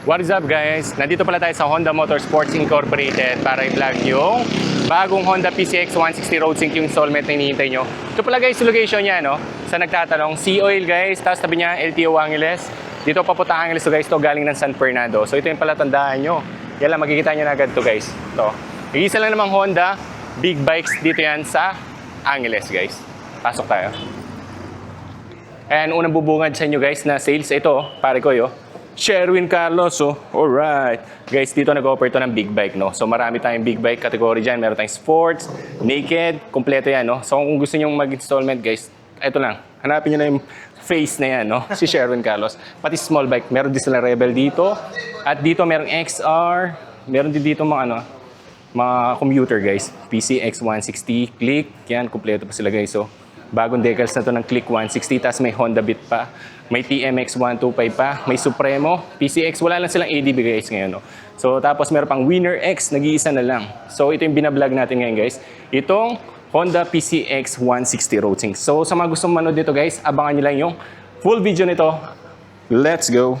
What is up guys? Nandito pala tayo sa Honda Motorsports Incorporated para i-vlog yung bagong Honda PCX 160 Road Sync yung installment na hinihintay nyo. Ito pala guys, location niya, no? Sa nagtatanong, Sea Oil guys, tapos tabi niya LTO Angeles. Dito papunta Angeles to guys, to galing ng San Fernando. So ito yung pala tandaan nyo. Yan lang, makikita nyo na agad to guys. Ito. Isa lang namang Honda, big bikes dito yan sa Angeles guys. Pasok tayo. And unang bubungad sa inyo guys na sales, ito, pare ko yo. Sherwin Carlos, oh. Alright. Guys, dito nag-offer to ng big bike, no? So, marami tayong big bike category dyan. Meron tayong sports, naked, kompleto yan, no? So, kung gusto nyo mag-installment, guys, ito lang. Hanapin nyo na yung face na yan, no? Si Sherwin Carlos. Pati small bike. Meron din sila Rebel dito. At dito, merong XR. Meron din dito mga, mga commuter, guys. PCX 160, Click. Yan, kompleto pa sila, guys, so. Bagong decals na to ng Click 160, tapos may Honda Beat pa. May TMX 125 pa, may Supremo, PCX, wala lang silang ADB guys ngayon. No? So tapos meron pang Winner X, nag-iisa na lang. So ito yung binablog natin ngayon guys. Itong Honda PCX 160 Road Sync. So sa mga gustong manood dito guys, abangan nyo lang yung full video nito. Let's go!